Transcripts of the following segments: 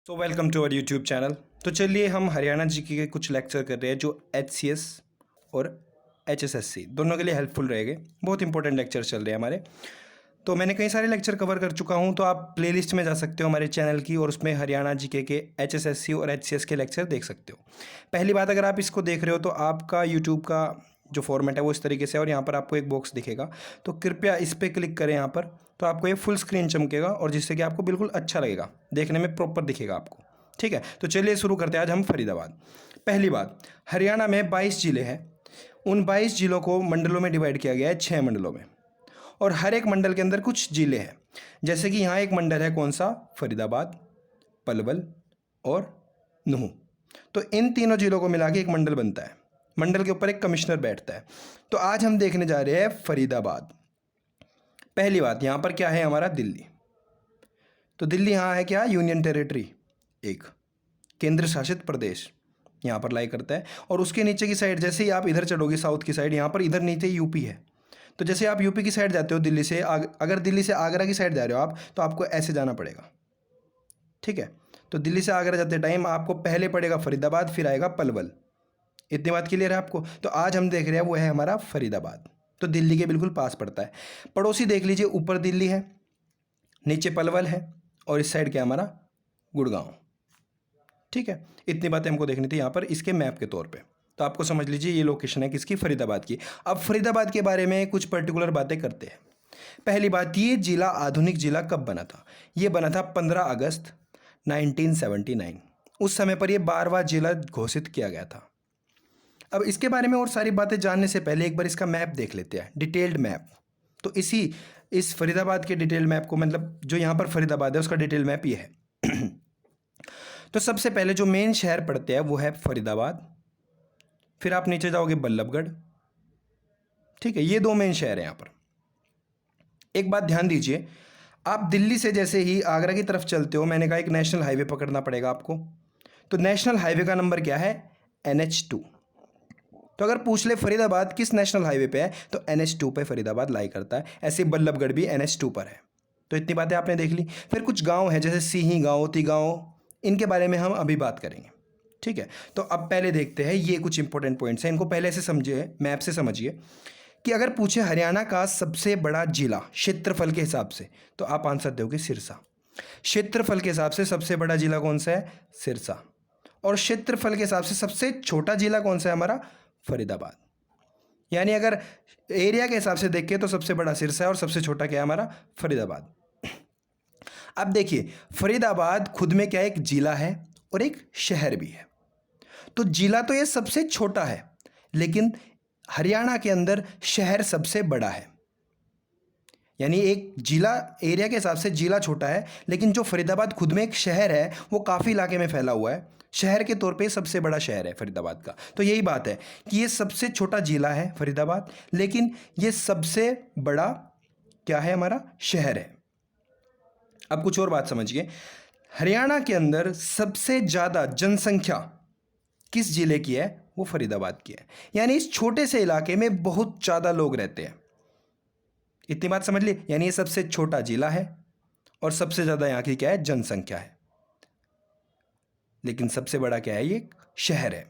So welcome to our YouTube channel. तो चलिए हम हरियाणा जीके के कुछ लेक्चर कर रहे हैं जो HCS और HSSC दोनों के लिए हेल्पफुल रहेंगे। बहुत इंपॉर्टेंट लेक्चर चल रहे हैं हमारे। तो मैंने कई सारे लेक्चर कवर कर चुका हूं, तो आप प्लेलिस्ट में जा सकते हो हमारे चैनल की और उसमें हरियाणा जीके के HSSC और HCS के लेक्चर देख सकते हो। पहली बात, अगर आप इसको देख रहे हो तो आपका यूट्यूब का जो फॉर्मेट है वो इस तरीके से है और यहाँ पर आपको एक बॉक्स दिखेगा, तो कृपया इस पर क्लिक करें यहाँ पर, तो आपको ये फुल स्क्रीन चमकेगा और जिससे कि आपको बिल्कुल अच्छा लगेगा, देखने में प्रॉपर दिखेगा आपको। ठीक है, तो चलिए शुरू करते हैं आज हम फरीदाबाद। पहली बात, हरियाणा में 22 जिले हैं। उन 22 जिलों को मंडलों में डिवाइड किया गया है, 6 मंडलों में, और हर एक मंडल के अंदर कुछ जिले हैं। जैसे कि यहाँ एक मंडल है, कौन सा? फरीदाबाद, पलवल और नूंह। तो इन तीनों जिलों को मिला के एक मंडल बनता है। मंडल के ऊपर एक कमिश्नर बैठता है। तो आज हम देखने जा रहे हैं फरीदाबाद। पहली बात, यहाँ पर क्या है हमारा? दिल्ली। तो दिल्ली यहाँ है क्या? यूनियन टेरिटरी, एक केंद्र शासित प्रदेश यहाँ पर लाई करता है। और उसके नीचे की साइड, जैसे ही आप इधर चढ़ोगे साउथ की साइड, यहाँ पर इधर नीचे यूपी है। तो जैसे आप यूपी की साइड जाते हो दिल्ली से, अगर दिल्ली से आगरा की साइड जा रहे हो आप, तो आपको ऐसे जाना पड़ेगा। ठीक है, तो दिल्ली से आगरा जाते टाइम आपको पहले पड़ेगा फरीदाबाद, फिर आएगा पलवल। इतनी बात क्लियर है आपको? तो आज हम देख रहे हैं वो है हमारा फरीदाबाद। तो दिल्ली के बिल्कुल पास पड़ता है। पड़ोसी देख लीजिए, ऊपर दिल्ली है, नीचे पलवल है, और इस साइड क्या हमारा? गुड़गांव। ठीक है, इतनी बातें हमको देखनी थी यहाँ पर इसके मैप के तौर पे। तो आपको समझ लीजिए ये लोकेशन है किसकी? फरीदाबाद की। अब फरीदाबाद के बारे में कुछ पर्टिकुलर बातें करते हैं। पहली बात, ये जिला आधुनिक जिला कब बना था? ये बना था 15 अगस्त 1979। उस समय पर यह 12वां जिला घोषित किया गया था। अब इसके बारे में और सारी बातें जानने से पहले एक बार इसका मैप देख लेते हैं, डिटेल्ड मैप। तो इस फरीदाबाद के डिटेल मैप को, मतलब जो यहाँ पर फरीदाबाद है उसका डिटेल मैप ये है। तो सबसे पहले जो मेन शहर पड़ते हैं वो है फरीदाबाद, फिर आप नीचे जाओगे बल्लभगढ़। ठीक है, ये दो मेन शहर हैं यहाँ पर। एक बात ध्यान दीजिए, आप दिल्ली से जैसे ही आगरा की तरफ चलते हो, मैंने कहा एक नेशनल हाईवे पकड़ना पड़ेगा आपको। तो नेशनल हाईवे का नंबर क्या है? NH2। तो अगर पूछ ले फरीदाबाद किस नेशनल हाईवे पे है, तो NH2 पे फरीदाबाद लाई करता है। ऐसे बल्लभगढ़ भी NH2 पर है। तो इतनी बातें आपने देख ली। फिर कुछ गांव है जैसे सिही गांव, तिगांव, इनके बारे में हम अभी बात करेंगे। ठीक है, तो अब पहले देखते हैं, ये कुछ इंपॉर्टेंट पॉइंट्स हैं, इनको पहले से समझिए, मैप से समझिए कि अगर पूछे हरियाणा का सबसे बड़ा जिला क्षेत्रफल के हिसाब से, तो आप आंसर दोगे सिरसा। क्षेत्रफल के हिसाब से सबसे बड़ा जिला कौन सा है? सिरसा। और क्षेत्रफल के हिसाब से सबसे छोटा जिला कौन सा है हमारा? फरीदाबाद। यानी अगर एरिया के हिसाब से देखें तो सबसे बड़ा सिरसा है और सबसे छोटा क्या है हमारा? फरीदाबाद। अब देखिए, फरीदाबाद खुद में क्या है? एक जिला है और एक शहर भी है। तो जिला तो ये सबसे छोटा है, लेकिन हरियाणा के अंदर शहर सबसे बड़ा है। यानी एक जिला एरिया के हिसाब से जिला छोटा है, लेकिन जो फरीदाबाद खुद में एक शहर है वो काफ़ी इलाके में फैला हुआ है। शहर के तौर पे सबसे बड़ा शहर है फरीदाबाद का। तो यही बात है कि ये सबसे छोटा जिला है फरीदाबाद, लेकिन ये सबसे बड़ा क्या है? हमारा शहर है। अब कुछ और बात समझिए, हरियाणा के अंदर सबसे ज़्यादा जनसंख्या किस जिले की है? वो फरीदाबाद की है। यानी इस छोटे से इलाके में बहुत ज़्यादा लोग रहते हैं। इतनी बात समझ ली? यानी ये सबसे छोटा जिला है और सबसे ज़्यादा यहाँ की क्या है? जनसंख्या है। लेकिन सबसे बड़ा क्या है? ये शहर है।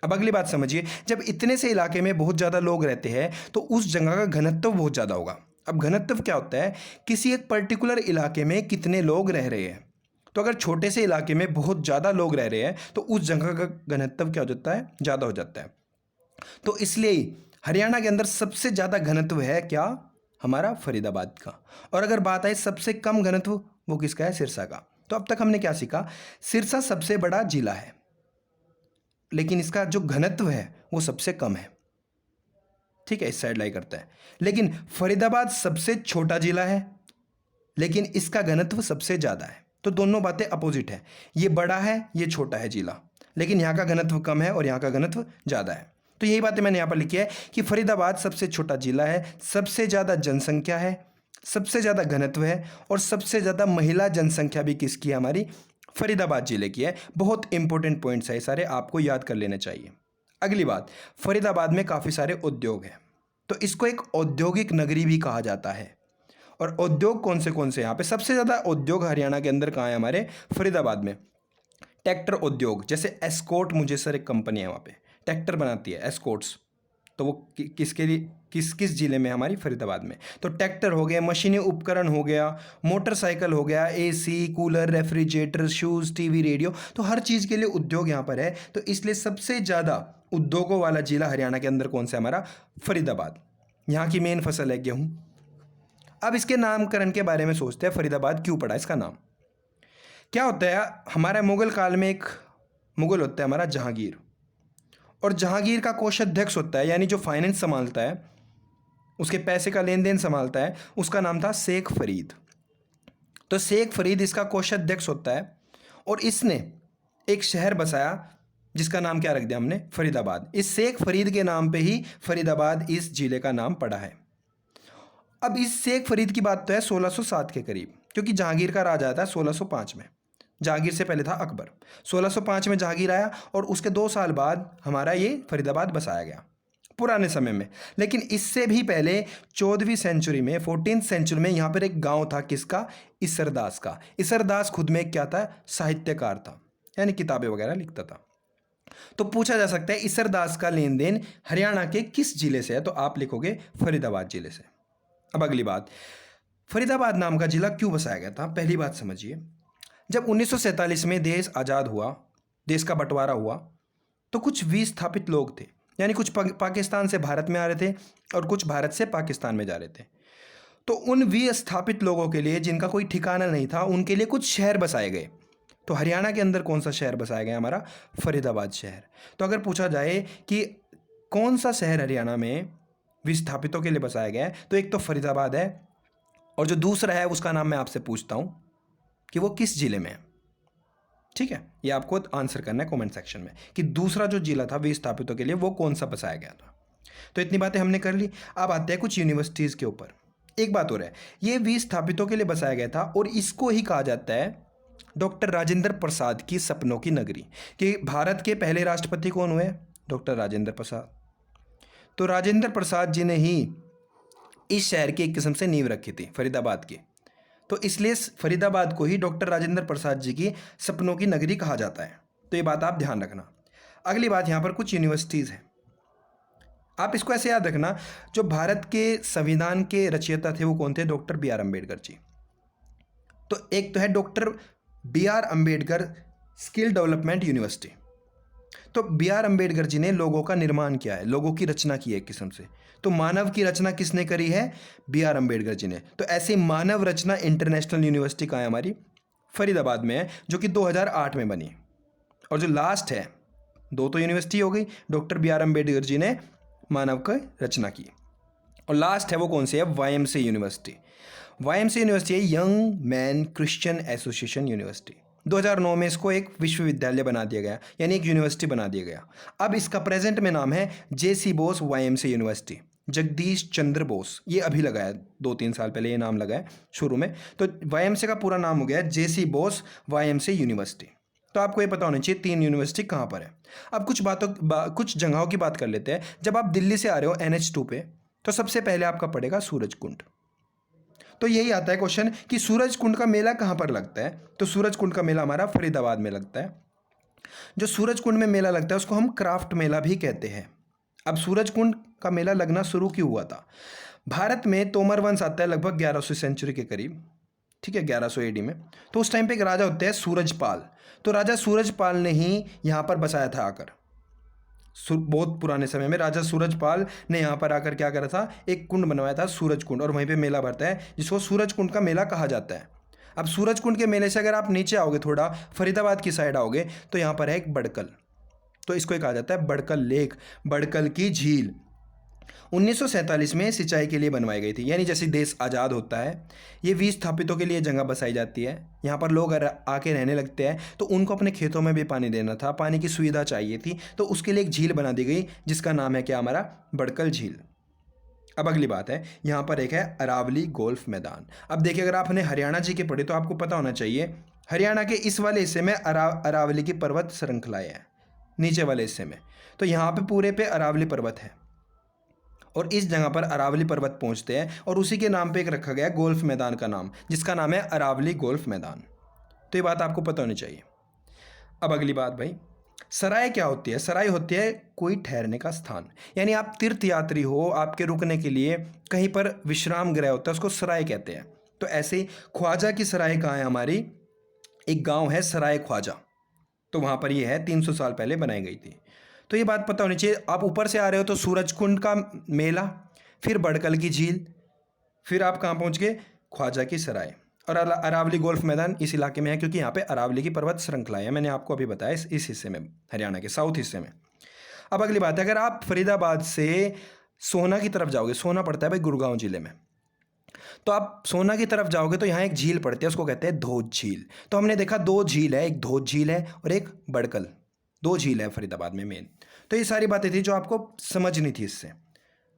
अब अगली बात समझिए, जब इतने से इलाके में बहुत ज़्यादा लोग रहते हैं तो उस जगह का घनत्व बहुत ज़्यादा होगा। अब घनत्व क्या होता है? किसी एक पर्टिकुलर इलाके में कितने लोग रह रहे हैं। तो अगर छोटे से इलाके में बहुत ज़्यादा लोग रह रहे हैं तो उस जगह का घनत्व क्या हो जाता है? ज़्यादा हो जाता है। तो इसलिए हरियाणा के अंदर सबसे ज़्यादा घनत्व है क्या? हमारा फरीदाबाद का। और अगर बात आए सबसे कम घनत्व, वो किसका है? सिरसा का। तो अब तक हमने क्या सीखा? सिरसा सबसे बड़ा जिला है, लेकिन इसका जो घनत्व है वो सबसे कम है। ठीक है, इस साइड लाई करता है। लेकिन फरीदाबाद सबसे छोटा जिला है, लेकिन इसका घनत्व सबसे ज़्यादा है। तो दोनों बातें अपोजिट है। ये बड़ा है, ये छोटा है जिला, लेकिन यहाँ का घनत्व कम है और यहाँ का घनत्व ज़्यादा है। तो यही बातें मैंने यहाँ पर लिखी है कि फरीदाबाद सबसे छोटा जिला है, सबसे ज़्यादा जनसंख्या है, सबसे ज़्यादा घनत्व है, और सबसे ज़्यादा महिला जनसंख्या भी किसकी है? हमारी फरीदाबाद जिले की है। बहुत इंपॉर्टेंट पॉइंट्स है, सारे आपको याद कर लेने चाहिए। अगली बात, फरीदाबाद में काफ़ी सारे उद्योग हैं, तो इसको एक औद्योगिक नगरी भी कहा जाता है। और उद्योग कौन से यहाँ पे? सबसे ज़्यादा उद्योग हरियाणा के अंदर कहाँ है? हमारे फरीदाबाद में। ट्रैक्टर उद्योग, जैसे एस्कॉर्ट मुझे सर एक कंपनी है वहाँ पे ट्रैक्टर बनाती है एस्कॉर्ट्स, तो वो किसके लिए किस ज़िले में है? हमारी फरीदाबाद में। तो ट्रैक्टर हो गया, मशीनी उपकरण हो गया, मोटरसाइकिल हो गया, AC, cooler, refrigerator, shoes, TV, radio, तो हर चीज़ के लिए उद्योग यहाँ पर है। तो इसलिए सबसे ज़्यादा उद्योगों वाला जिला हरियाणा के अंदर कौन सा है? हमारा फरीदाबाद। यहाँ की मेन फसल है गेहूँ। अब इसके नामकरण के बारे में सोचते हैं, फरीदाबाद क्यों पड़ा इसका नाम? क्या होता है, हमारा मुगल काल में एक मुगल होता है हमारा जहांगीर, और जहांगीर का कोषाध्यक्ष होता है, यानी जो फाइनेंस संभालता है, उसके पैसे का लेन देन संभालता है, उसका नाम था शेख फरीद। तो शेख फरीद इसका कोषाध्यक्ष होता है, और इसने एक शहर बसाया जिसका नाम क्या रख दिया हमने? फरीदाबाद। इस शेख फरीद के नाम पे ही फरीदाबाद इस जिले का नाम पड़ा है। अब इस शेख फरीद की बात तो है 1607 के करीब, क्योंकि जहांगीर का राज आया था 1605 में। जहांगीर से पहले था अकबर। 1605 में जहांगीर आया, और उसके 2 साल बाद हमारा ये फरीदाबाद बसाया गया पुराने समय में। लेकिन इससे भी पहले 14वीं सेंचुरी में, 14th सेंचुरी में यहाँ पर एक गांव था, किसका? इसरदास का। इसरदास खुद में क्या था? साहित्यकार था, यानी किताबें वगैरह लिखता था। तो पूछा जा सकता है इसरदास का लेन देन हरियाणा के किस जिले से है? तो आप लिखोगे फरीदाबाद जिले से। अब अगली बात, फरीदाबाद नाम का जिला क्यों बसाया गया था? पहली बात समझिए, जब 1947 में देश आज़ाद हुआ, देश का बंटवारा हुआ, तो कुछ विस्थापित लोग थे, यानी कुछ पाकिस्तान से भारत में आ रहे थे और कुछ भारत से पाकिस्तान में जा रहे थे। तो उन विस्थापित लोगों के लिए, जिनका कोई ठिकाना नहीं था, उनके लिए कुछ शहर बसाए गए। तो हरियाणा के अंदर कौन सा शहर बसाया गया? हमारा फरीदाबाद शहर। तो अगर पूछा जाए कि कौन सा शहर हरियाणा में विस्थापितों के लिए बसाया गया है, तो एक तो फरीदाबाद है, और जो दूसरा है उसका नाम मैं आपसे पूछता हूँ कि वो किस जिले में है। ठीक है, ये आपको आंसर करना है कमेंट सेक्शन में कि दूसरा जो जिला था विस्थापितों के लिए वो कौन सा बसाया गया था। तो इतनी बातें हमने कर ली। अब आते हैं कुछ यूनिवर्सिटीज़ के ऊपर। एक बात और है, ये विस्थापितों के लिए बसाया गया था, और इसको ही कहा जाता है डॉक्टर राजेंद्र प्रसाद की सपनों की नगरी। कि भारत के पहले राष्ट्रपति कौन हुए? डॉक्टर राजेंद्र प्रसाद। तो राजेंद्र प्रसाद जी ने ही इस शहर की एक किस्म से नींव रखी थी, फरीदाबाद की। तो इसलिए फरीदाबाद को ही डॉक्टर राजेंद्र प्रसाद जी की सपनों की नगरी कहा जाता है। तो ये बात आप ध्यान रखना। अगली बात, यहाँ पर कुछ यूनिवर्सिटीज़ हैं, आप इसको ऐसे याद रखना। जो भारत के संविधान के रचयिता थे वो कौन थे? Doctor B R Ambedkar ji. तो एक तो है doctor B R Ambedkar skill development university. तो बी आर अम्बेडकर जी ने लोगों का निर्माण किया है, लोगों की रचना की है एक किस्म से। तो मानव की रचना किसने करी है? बी आर अम्बेडकर जी ने। तो ऐसे मानव रचना इंटरनेशनल यूनिवर्सिटी कहाँ है? हमारी फरीदाबाद में है, जो कि 2008 में बनी। और जो लास्ट है, 2 तो यूनिवर्सिटी हो गई, doctor B R Ambedkar ji ने मानव की रचना की, और लास्ट है वो कौन सी है? YMC university. वाईएमसी यूनिवर्सिटी है young man Christian association university. 2009 में इसको एक विश्वविद्यालय बना दिया गया, यानी एक यूनिवर्सिटी बना दिया गया। अब इसका प्रेजेंट में नाम है जेसी बोस वाईएमसी यूनिवर्सिटी। जगदीश चंद्र बोस, ये अभी लगा है, 2-3 साल पहले ये नाम लगा है शुरू में। तो वाईएमसी का पूरा नाम हो गया जेसी बोस वाईएमसी यूनिवर्सिटी। तो आपको ये पता होना चाहिए 3 यूनिवर्सिटी कहाँ पर है। अब कुछ जगहों की बात कर लेते हैं। जब आप दिल्ली से आ रहे हो NH2 पे, तो सबसे पहले आपका पड़ेगा सूरज कुंड। तो यही आता है क्वेश्चन कि सूरज कुंड का मेला कहाँ पर लगता है? तो सूरज कुंड का मेला हमारा फरीदाबाद में लगता है। जो सूरज कुंड में मेला लगता है उसको हम क्राफ्ट मेला भी कहते हैं। अब सूरज कुंड का मेला लगना शुरू क्यों हुआ था? भारत में तोमर वंश आता है लगभग 1100 सेंचुरी के करीब, ठीक है, 1100 AD में। तो उस टाइम पे एक राजा होते हैं सूरजपाल। तो राजा सूरजपाल ने ही यहाँ पर बसाया था आकर। बहुत पुराने समय में राजा सूरजपाल ने यहाँ पर आकर क्या करा था? एक कुंड बनवाया था, सूरज कुंड, और वहीं पे मेला भरता है जिसको सूरज कुंड का मेला कहा जाता है। अब सूरज कुंड के मेले से अगर आप नीचे आओगे, थोड़ा फरीदाबाद की साइड आओगे, तो यहाँ पर है एक बड़कल। तो इसको कहा जाता है बड़कल लेक, बड़कल की झील। 1947 में सिंचाई के लिए बनवाई गई थी, यानी जैसे देश आज़ाद होता है, ये विस्थापितों के लिए जगह बसाई जाती है। यहाँ पर लोग आके रहने लगते हैं, तो उनको अपने खेतों में भी पानी देना था, पानी की सुविधा चाहिए थी, तो उसके लिए एक झील बना दी गई जिसका नाम है क्या? हमारा बड़कल झील। अब अगली बात है, यहाँ पर एक है अरावली गोल्फ मैदान। अब देखिए, अगर आपने हरियाणा जी के पढ़े तो आपको पता होना चाहिए, हरियाणा के इस वाले हिस्से में अरावली की पर्वत श्रृंखलाएँ हैं, नीचे वाले हिस्से में। तो यहाँ पे पूरे पे अरावली पर्वत है, और इस जगह पर अरावली पर्वत पहुंचते हैं, और उसी के नाम पे एक रखा गया गोल्फ मैदान का नाम, जिसका नाम है अरावली गोल्फ मैदान। तो ये बात आपको पता होनी चाहिए। अब अगली बात भाई, सराय क्या होती है? सराय होती है कोई ठहरने का स्थान, यानी आप तीर्थ यात्री हो, आपके रुकने के लिए कहीं पर विश्राम गृह होता है, उसको सराय कहते हैं। तो ऐसे ही ख्वाजा की सराय कहाँ है हमारी? एक गांव है सराय ख्वाजा, तो वहाँ पर ये है, 300 साल पहले बनाई गई थी। तो ये बात पता होनी चाहिए। आप ऊपर से आ रहे हो तो सूरजकुंड का मेला, फिर बड़कल की झील, फिर आप कहाँ पहुँच गए? ख्वाजा की सराय। और अरावली गोल्फ मैदान इस इलाके में है, क्योंकि यहाँ पे अरावली की पर्वत श्रृंखला है, मैंने आपको अभी बताया इस हिस्से में, हरियाणा के साउथ हिस्से में। अब अगली बात है, अगर आप फरीदाबाद से सोहना की तरफ जाओगे, सोहना पड़ता है भाई गुड़गांव जिले में, तो आप सोहना की तरफ जाओगे तो यहाँ एक झील पड़ती है, उसको कहते हैं धोध झील। तो हमने देखा दो झील है, एक धोध झील है और एक बड़कल, दो झील है फरीदाबाद में मेन। तो ये सारी बातें थी जो आपको समझनी थी इससे।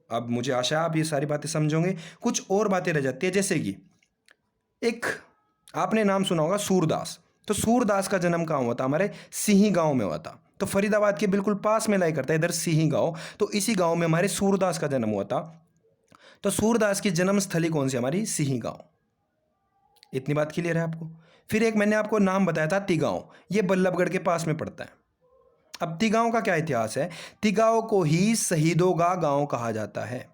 अब मुझे आशा है आप ये सारी बातें समझोगे। कुछ और बातें रह जाती है, जैसे कि एक आपने नाम सुना होगा सूरदास। तो सूरदास का जन्म कहाँ हुआ था? हमारे सिही गांव में हुआ था। तो फरीदाबाद के बिल्कुल पास में लाई करता है इधर सिही गांव, तो इसी गांव में हमारे सूरदास का जन्म हुआ था। तो सूरदास की जन्म स्थली कौन सी? हमारी सिही गांव। इतनी बात क्लियर है आपको? फिर एक मैंने आपको नाम बताया था तिगांव, ये बल्लभगढ़ के पास में पड़ता है। अब तिगांव का क्या इतिहास है? तिगांव को ही शहीदों का गांव कहा जाता है।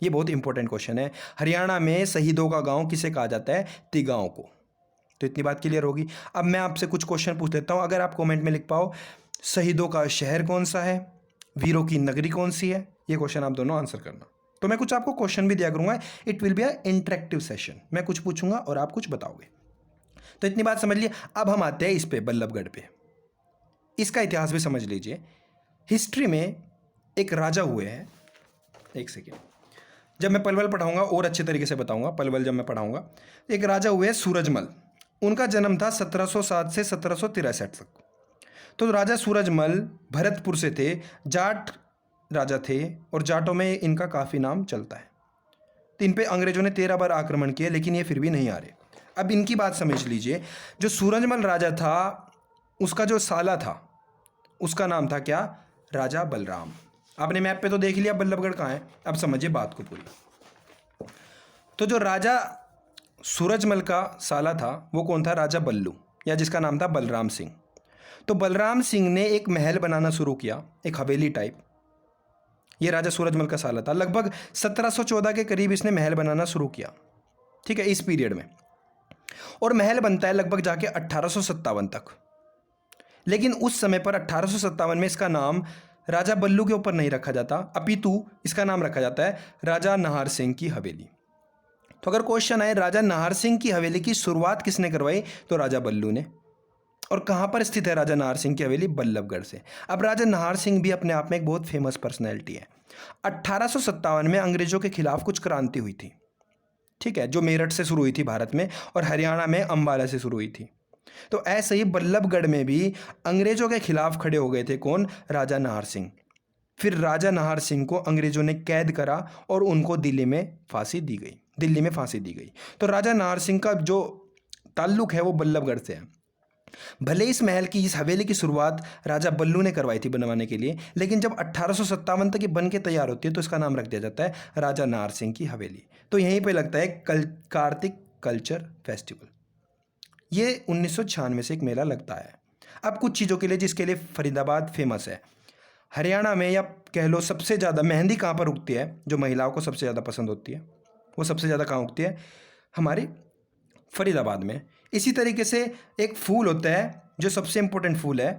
ये बहुत इंपॉर्टेंट क्वेश्चन है। हरियाणा में शहीदों का गांव किसे कहा जाता है? तिगांव को। तो इतनी बात क्लियर होगी। अब मैं आपसे कुछ क्वेश्चन पूछ लेता हूं, अगर आप कमेंट में लिख पाओ शहीदों का शहर कौन सा है, वीरों की नगरी कौन सी है, ये क्वेश्चन आप दोनों आंसर करना। तो मैं कुछ आपको क्वेश्चन भी दिया करूंगा, it will be a interactive session. मैं कुछ पूछूंगा और आप कुछ बताओगे। तो इतनी बात समझ लिए। अब हम आते हैं इस पे, बल्लभगढ़ पे। इसका इतिहास भी समझ लीजिए। हिस्ट्री में एक राजा हुए हैं, एक सेकेंड, जब मैं पलवल पढ़ाऊंगा और अच्छे तरीके से बताऊंगा। पलवल जब मैं पढ़ाऊंगा, एक राजा हुए सूरजमल। उनका जन्म था 1707 से 1763 तक। तो राजा सूरजमल भरतपुर से थे, जाट राजा थे, और जाटों में इनका काफ़ी नाम चलता है। तो इन पे अंग्रेजों ने 13 बार आक्रमण किए, लेकिन ये फिर भी नहीं आ रहे। अब इनकी बात समझ लीजिए। जो सूरजमल राजा था, उसका जो साला था, उसका नाम था क्या? राजा बलराम। आपने मैप पे तो देख लिया बल्लभगढ़ कहाँ है, अब समझिए बात को पूरी। तो जो राजा सूरजमल का साला था वो कौन था? राजा बल्लू, या जिसका नाम था बलराम सिंह। तो बलराम सिंह ने एक महल बनाना शुरू किया, एक हवेली टाइप। ये राजा सूरजमल का साला था। लगभग 1714 के करीब इसने महल बनाना शुरू किया, ठीक है, इस पीरियड में। और महल बनता है लगभग जाके 1857 तक। लेकिन उस समय पर 1857 में इसका नाम राजा बल्लू के ऊपर नहीं रखा जाता, अपितु इसका नाम रखा जाता है राजा नाहर सिंह की हवेली। तो अगर क्वेश्चन आए राजा नाहर सिंह की हवेली की शुरुआत किसने करवाई, तो राजा बल्लू ने। और कहाँ पर स्थित है राजा नाहर सिंह की हवेली? बल्लभगढ़ से। अब राजा नाहर सिंह भी अपने आप में एक बहुत फेमस पर्सनैलिटी है। 1857 में अंग्रेजों के खिलाफ कुछ क्रांति हुई थी, ठीक है, जो मेरठ से शुरू हुई थी भारत में, और हरियाणा में अंबाला से शुरू हुई थी। तो ऐसे ही बल्लभगढ़ में भी अंग्रेजों के खिलाफ खड़े हो गए थे कौन? राजा नाहर सिंह। फिर राजा नाहर सिंह को अंग्रेजों ने कैद करा और उनको दिल्ली में फांसी दी गई। तो राजा नाहर सिंह का जो ताल्लुक है वो बल्लभगढ़ से है। भले इस महल की, इस हवेली की शुरुआत राजा बल्लू ने करवाई थी बनवाने के लिए, लेकिन जब 1857 तक ये बन के तैयार होती है तो इसका नाम रख दिया जाता है राजा नाहर सिंह की हवेली। तो यहीं पे लगता है कार्तिक कल्चर फेस्टिवल। ये 1996 से एक मेला लगता है। अब कुछ चीज़ों के लिए जिसके लिए फरीदाबाद फेमस है, हरियाणा में, या कह लो सबसे ज़्यादा मेहंदी कहाँ पर उगती है, जो महिलाओं को सबसे ज़्यादा पसंद होती है, वो सबसे ज़्यादा कहाँ उगती है? हमारी फरीदाबाद में। इसी तरीके से एक फूल होता है जो सबसे इंपॉर्टेंट फूल है,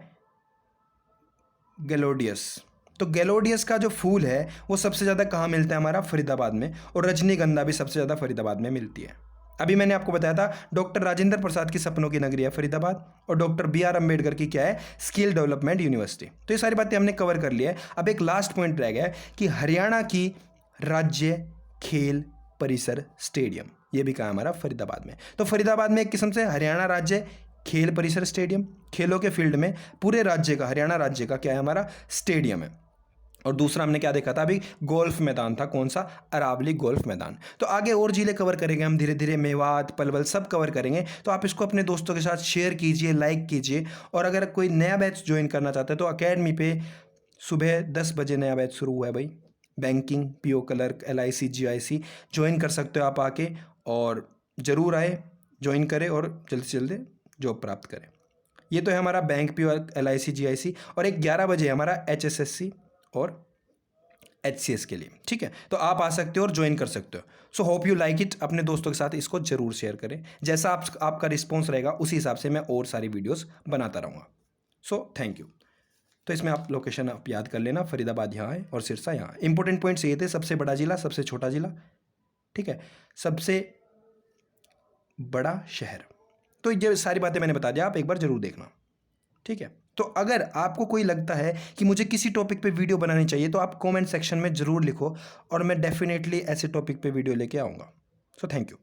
गैलोडियस। तो गैलोडियस का जो फूल है वो सबसे ज़्यादा कहाँ मिलता है? हमारा फरीदाबाद में। और रजनीगंधा भी सबसे ज़्यादा फरीदाबाद में मिलती है। अभी मैंने आपको बताया था डॉक्टर राजेंद्र प्रसाद की सपनों की नगरी है फरीदाबाद, और डॉक्टर BR अम्बेडकर की क्या है? Skill development university. तो ये सारी बातें हमने कवर कर लिया है। अब एक लास्ट पॉइंट रह गया है कि हरियाणा की राज्य खेल परिसर स्टेडियम, ये भी कहा है हमारा फरीदाबाद में। तो फरीदाबाद में एक किस्म से हरियाणा राज्य खेल परिसर स्टेडियम, खेलों के फील्ड में पूरे राज्य का, हरियाणा राज्य का क्या है? हमारा स्टेडियम है। और दूसरा हमने क्या देखा था अभी? गोल्फ मैदान था। कौन सा? अरावली गोल्फ मैदान। तो आगे और जिले कवर करेंगे हम धीरे धीरे, मेवात, पलवल सब कवर करेंगे। तो आप इसको अपने दोस्तों के साथ शेयर कीजिए, लाइक कीजिए। और अगर कोई नया बैच ज्वाइन करना चाहते हैं तो अकेडमी पे सुबह 10 बजे नया बैच शुरू हुआ है भाई। Banking, PO clerk, LIC, GIC join कर सकते हो आप आके, और ज़रूर आए, ज्वाइन करें और जल्द से जल्द जॉब प्राप्त करें। ये तो है हमारा बैंक पी और LIC GIC, और एक 11 बजे हमारा HSSC और HCS के लिए। ठीक है, तो आप आ सकते हो और ज्वाइन कर सकते हो। So hope you like it. अपने दोस्तों के साथ इसको जरूर शेयर करें। जैसा आपका रिस्पॉन्स रहेगा उसी हिसाब से मैं और सारी वीडियोस बनाता रहूँगा। So thank you. तो इसमें आप लोकेशन आप याद कर लेना, फरीदाबाद यहाँ है और सिरसा यहाँ। इंपॉर्टेंट पॉइंट्स ये थे, सबसे बड़ा जिला, सबसे छोटा जिला, ठीक है, सबसे बड़ा शहर। तो ये सारी बातें मैंने बता दिया, आप एक बार जरूर देखना। ठीक है, तो अगर आपको कोई लगता है कि मुझे किसी टॉपिक पे वीडियो बनानी चाहिए तो आप कमेंट सेक्शन में ज़रूर लिखो और मैं डेफिनेटली ऐसे टॉपिक पे वीडियो लेके आऊँगा। So thank you.